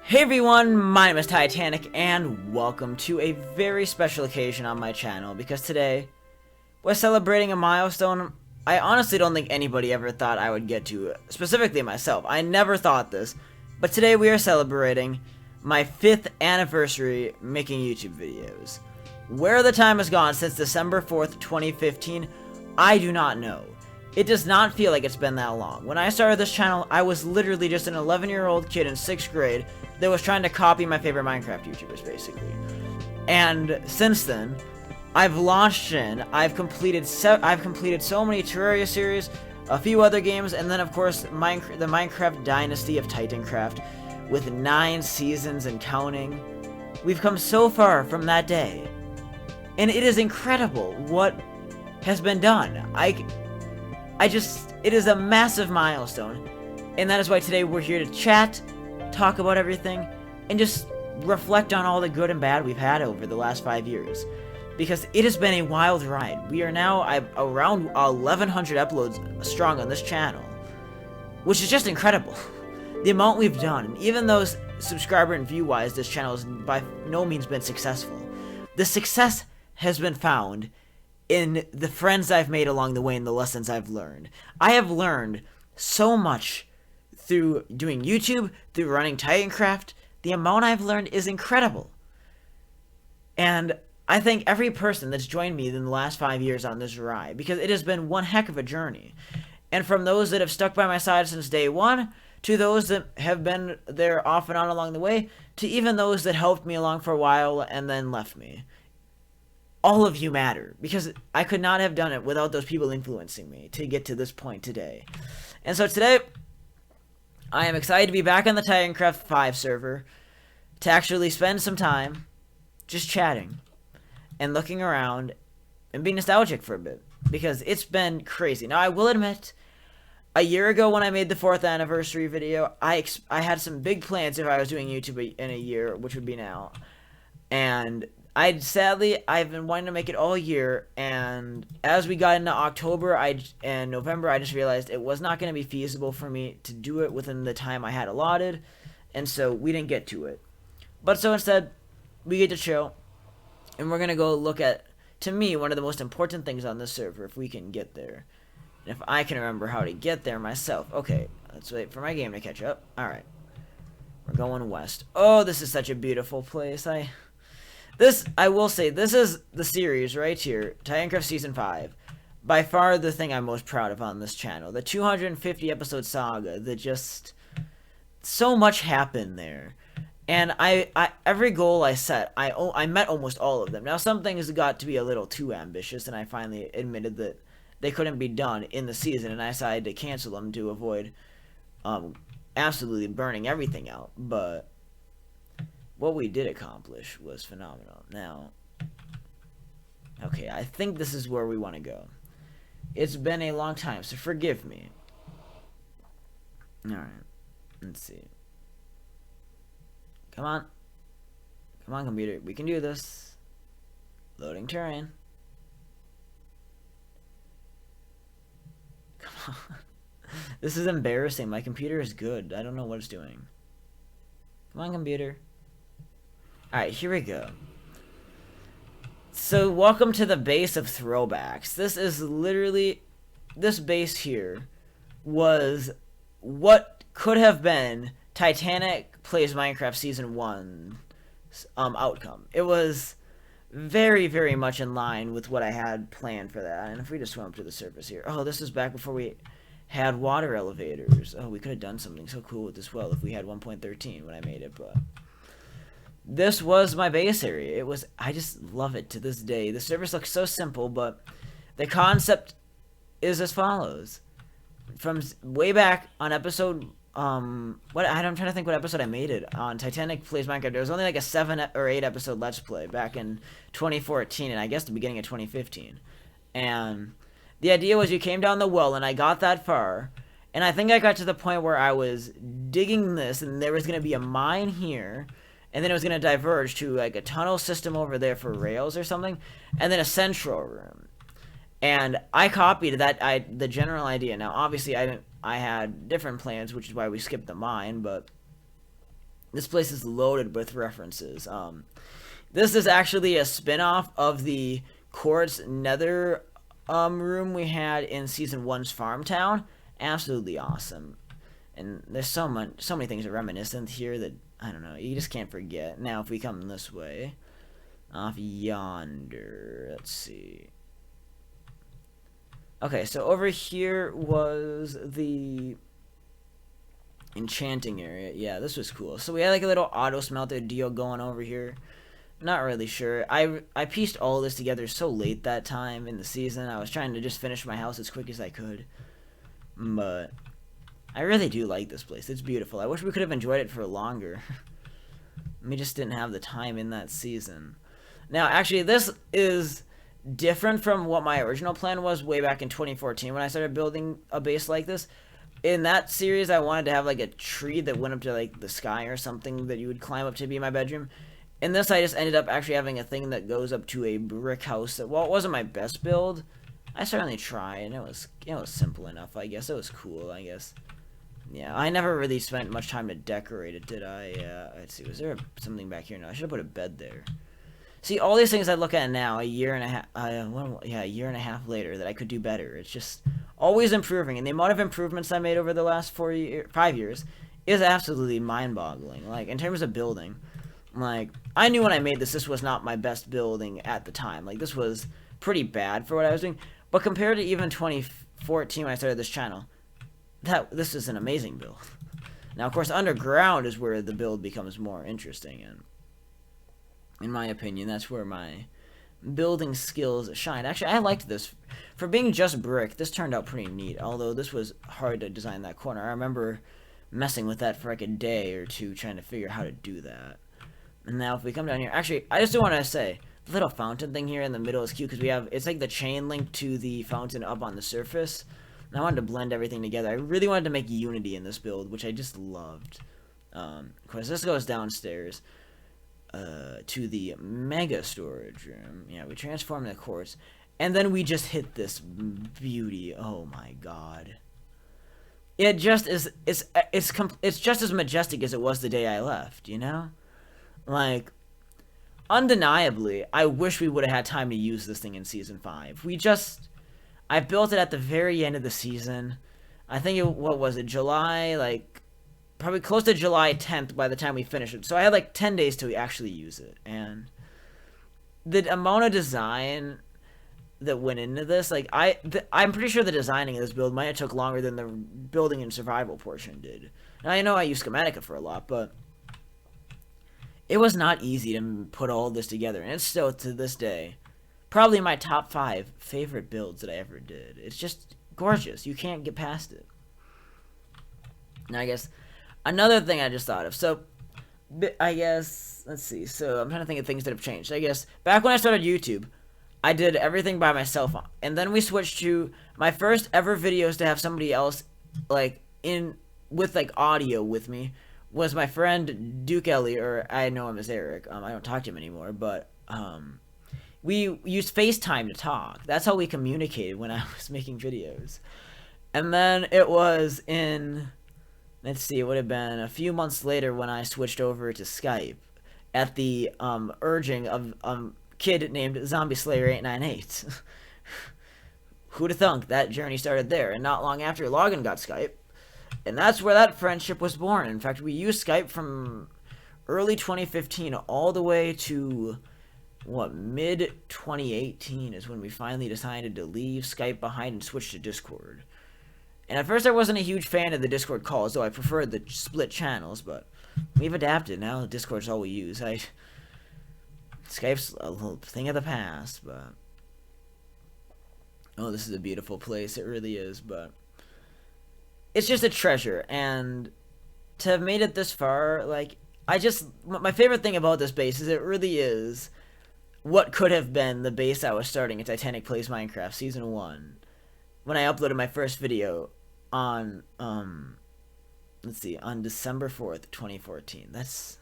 Hey everyone, my name is Titanic, and welcome to a very special occasion on my channel, because today we're celebrating a milestone I honestly don't think anybody ever thought I would get to, specifically myself. I never thought this, but today we are celebrating my 5th anniversary making YouTube videos. Where the time has gone since December 4th, 2015, I do not know. It does not feel like it's been that long. When I started this channel, I was literally just an 11-year-old kid in 6th grade that was trying to copy my favorite Minecraft YouTubers, basically. And since then, I've launched in, I've completed so many Terraria series, a few other games, and then of course the Minecraft Dynasty of Titancraft with 9 seasons and counting. We've come so far from that day, and it is incredible what has been done. It is a massive milestone, and that is why today we're here to chat, talk about everything, and just reflect on all the good and bad we've had over the last 5 years. Because it has been a wild ride. We are now around 1,100 uploads strong on this channel, which is just incredible. The amount we've done, and even though subscriber and view-wise this channel has by no means been successful, the success has been found in the friends I've made along the way and the lessons I've learned. I have learned so much through doing YouTube, through running Titancraft. The amount I've learned is incredible. And I thank every person that's joined me in the last 5 years on this ride, because it has been one heck of a journey. And from those that have stuck by my side since day one, to those that have been there off and on along the way, to even those that helped me along for a while and then left me. All of you matter, because I could not have done it without those people influencing me to get to this point today. And so today, I am excited to be back on the Titancraft 5 server, to actually spend some time just chatting and looking around and being nostalgic for a bit, because it's been crazy. Now, I will admit, a year ago when I made the 4th anniversary video, I had some big plans if I was doing YouTube in a year, which would be now. And I've been wanting to make it all year, and as we got into October and November, I just realized it was not going to be feasible for me to do it within the time I had allotted, and so we didn't get to it. But so instead, we get to chill, and we're going to go look at, to me, one of the most important things on this server, if we can get there. And if I can remember how to get there myself. Okay, let's wait for my game to catch up. Alright. We're going west. Oh, this is such a beautiful place. I will say, this is the series right here, Titancraft Season 5. By far the thing I'm most proud of on this channel. The 250 episode saga that just, so much happened there. And every goal I set, I met almost all of them. Now, some things got to be a little too ambitious, and I finally admitted that they couldn't be done in the season, and I decided to cancel them to avoid absolutely burning everything out. But what we did accomplish was phenomenal. Now, okay, I think this is where we want to go. It's been a long time, so forgive me. Alright, let's see. Come on. Come on, computer. We can do this. Loading terrain. Come on. This is embarrassing. My computer is good. I don't know what it's doing. Come on, computer. Alright, here we go. So, welcome to the base of Throwbacks. This is literally, this base here was what could have been Titanic Plays Minecraft Season 1's outcome. It was very, very much in line with what I had planned for that. And if we just swim up to the surface here. Oh, this is back before we had water elevators. Oh, we could have done something so cool with this well if we had 1.13 when I made it, but this was my base area. I just love it to this day. The service looks so simple, but the concept is as follows. From way back on episode, I'm trying to think what episode I made it on. Titanic Plays Minecraft. There was only like a 7 or 8 episode Let's Play back in 2014, and I guess the beginning of 2015. And the idea was you came down the well, and I got that far, and I think I got to the point where I was digging this, and there was going to be a mine here, and then it was going to diverge to like a tunnel system over there for rails or something, and then a central room. And I copied the general idea. Now, obviously, I had different plans, which is why we skipped the mine, but This place is loaded with references. This is actually a spin-off of the Quartz Nether room we had in Season 1's Farm Town. Absolutely awesome. And there's so many things that are reminiscent here that, I don't know, you just can't forget. Now, if we come this way, off yonder, let's see. Okay, so over here was the enchanting area. Yeah, this was cool. So we had like a little auto smelter deal going over here. Not really sure. I pieced all this together so late that time in the season. I was trying to just finish my house as quick as I could. But I really do like this place. It's beautiful. I wish we could have enjoyed it for longer. We just didn't have the time in that season. Now, actually, this is different from what my original plan was way back in 2014 when I started building a base like this. In that series, I wanted to have like a tree that went up to like the sky or something that you would climb up to be my bedroom. In this, I just ended up actually having a thing that goes up to a brick house that, well, it wasn't my best build. I certainly tried, and it was simple enough, I guess. It was cool, I guess. Yeah, I never really spent much time to decorate it, did I? Let's see, was there something back here? No, I should have put a bed there. See, all these things I look at now, a year and a half later, that I could do better. It's just always improving, and the amount of improvements I made over the last 5 years is absolutely mind-boggling. Like, in terms of building, like, I knew when I made this was not my best building at the time. Like, this was pretty bad for what I was doing, but compared to even 2014 when I started this channel, this is an amazing build. Now, of course, underground is where the build becomes more interesting, and in my opinion, that's where my building skills shine. Actually, I liked this. For being just brick, this turned out pretty neat, although this was hard to design that corner. I remember messing with that for like a day or two trying to figure out how to do that. And now if we come down here, actually, I just do want to say, the little fountain thing here in the middle is cute because we have, it's like the chain link to the fountain up on the surface. And I wanted to blend everything together. I really wanted to make unity in this build, which I just loved. Of course, this goes downstairs to the mega storage room. Yeah, we transform the quartz, and then we just hit this beauty. Oh my god! It just is. It's just as majestic as it was the day I left. You know, like undeniably, I wish we would have had time to use this thing in season 5. I built it at the very end of the season. I think what was it, July, like, probably close to July 10th by the time we finished it. So I had like 10 days to actually use it. And the amount of design that went into this, like, I'm pretty sure the designing of this build might have took longer than the building and survival portion did. And I know I use Schematica for a lot, but it was not easy to put all this together. And it's still, to this day, probably my top 5 favorite builds that I ever did. It's just gorgeous. You can't get past it. Now, I guess another thing I just thought of. So, I guess, let's see. So, I'm trying to think of things that have changed. I guess, back when I started YouTube, I did everything by myself. And then we switched to my first ever videos to have somebody else, like, with, like, audio with me, was my friend Duke Ellie, or I know him as Eric. I don't talk to him anymore, but, we used FaceTime to talk. That's how we communicated when I was making videos. And then it was in, let's see, it would have been a few months later when I switched over to Skype at the urging of a kid named Zombie Slayer 898. Who'd have thunk that journey started there? And not long after, Logan got Skype. And that's where that friendship was born. In fact, we used Skype from early 2015 all the way to mid 2018 is when we finally decided to leave Skype behind and switch to Discord. And at first I wasn't a huge fan of the Discord calls, though I preferred the split channels, but we've adapted. Now Discord's all we use. Skype's a little thing of the past, but oh, this is a beautiful place. It really is, but it's just a treasure. And to have made it this far, like, my favorite thing about this base is it really is what could have been the base I was starting at Titanic Plays Minecraft Season 1 when I uploaded my first video on, let's see, on December 4th, 2014. That's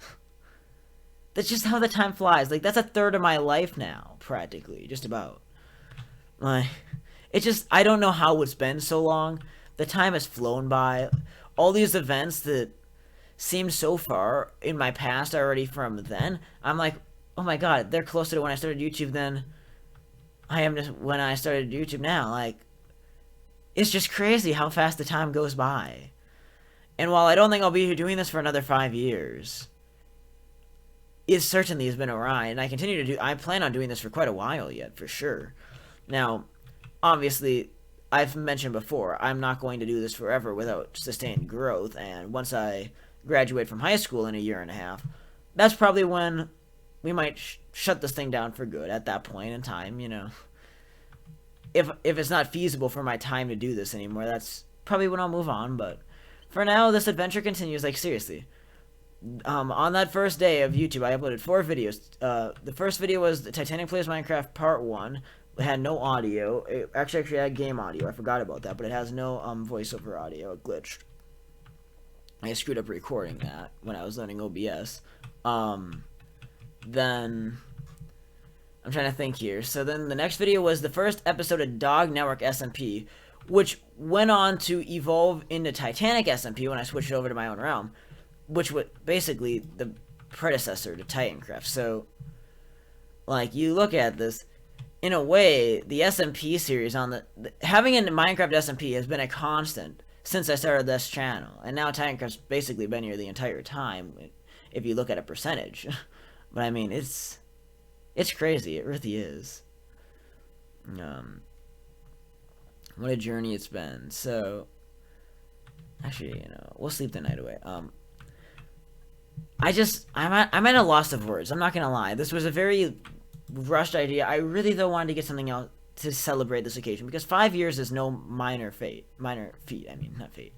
just how the time flies. Like, that's a third of my life now, practically, just about. Like, it's just, I don't know how it's been so long. The time has flown by. All these events that seemed so far in my past already from then. I'm like, oh my god, they're closer to when I started YouTube than I am to when I started YouTube now. Like, it's just crazy how fast the time goes by. And while I don't think I'll be doing this for another 5 years, it certainly has been a ride, and I plan on doing this for quite a while yet, for sure. Now, obviously, I've mentioned before, I'm not going to do this forever without sustained growth, and once I graduate from high school in a year and a half, that's probably when we might shut this thing down for good at that point in time, you know. If it's not feasible for my time to do this anymore, that's probably when I'll move on, but for now, this adventure continues, like, seriously. On that first day of YouTube, I uploaded 4 videos. The first video was the Titanic Plays Minecraft Part 1. It had no audio. It actually had game audio. I forgot about that, but it has no voiceover audio. It glitched. I screwed up recording that when I was learning OBS. Then I'm trying to think here. So then the next video was the first episode of Dog Network SMP, which went on to evolve into Titanic SMP when I switched it over to my own realm, which was basically the predecessor to Titancraft. So, like, you look at this, in a way, the SMP series having a Minecraft SMP has been a constant since I started this channel, and now Titancraft's basically been here the entire time, if you look at a percentage. But I mean, it's crazy. It really is. What a journey it's been. So, actually, you know, we'll sleep the night away. I'm at a loss of words. I'm not gonna lie. This was a very rushed idea. I really though wanted to get something else to celebrate this occasion, because 5 years is no minor feat. I mean, not fate.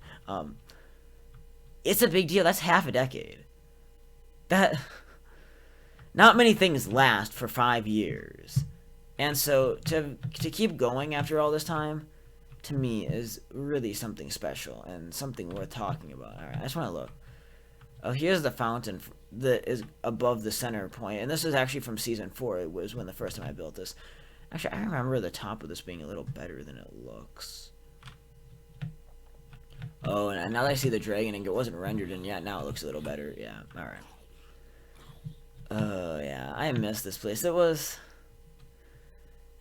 It's a big deal. That's half a decade. Not many things last for 5 years, and so to keep going after all this time, to me, is really something special and something worth talking about. All right, I just want to look. Oh, here's the fountain that is above the center point, and this is actually from Season 4. It was when the first time I built this. Actually, I remember the top of this being a little better than it looks. Oh, and now that I see the dragon ink, it wasn't rendered in yet. Now it looks a little better. Yeah, alright. Oh, yeah, I missed this place. It was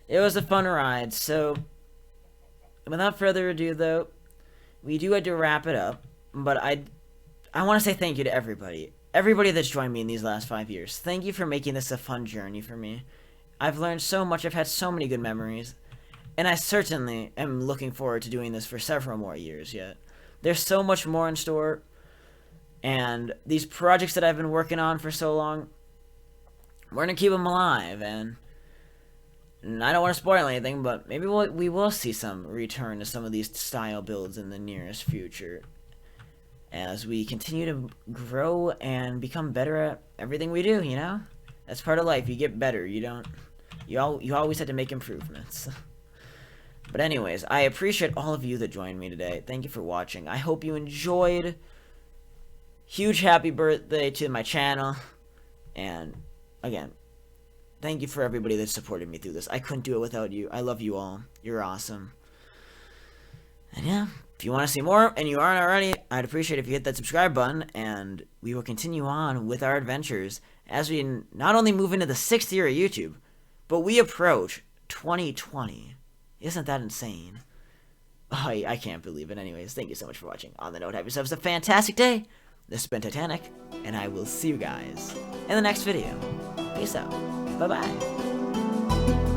a fun ride, so without further ado, though, we do have to wrap it up, but I want to say thank you to everybody that's joined me in these last 5 years. Thank you for making this a fun journey for me. I've learned so much, I've had so many good memories, and I certainly am looking forward to doing this for several more years yet. There's so much more in store, and these projects that I've been working on for so long, we're going to keep them alive, and I don't want to spoil anything, but maybe we will see some return to some of these style builds in the nearest future, as we continue to grow and become better at everything we do, you know? That's part of life. You get better. You always have to make improvements. But anyways, I appreciate all of you that joined me today. Thank you for watching. I hope you enjoyed. Huge happy birthday to my channel. And again, thank you for everybody that supported me through this. I couldn't do it without you. I love you all. You're awesome. And yeah, if you want to see more, and you aren't already, I'd appreciate if you hit that subscribe button, and we will continue on with our adventures as we not only move into the 6th year of YouTube, but we approach 2020. Isn't that insane? Oh, I can't believe it. Anyways, thank you so much for watching. On the note, have yourselves a fantastic day. This has been Titanic, and I will see you guys in the next video. Peace out. Bye-bye.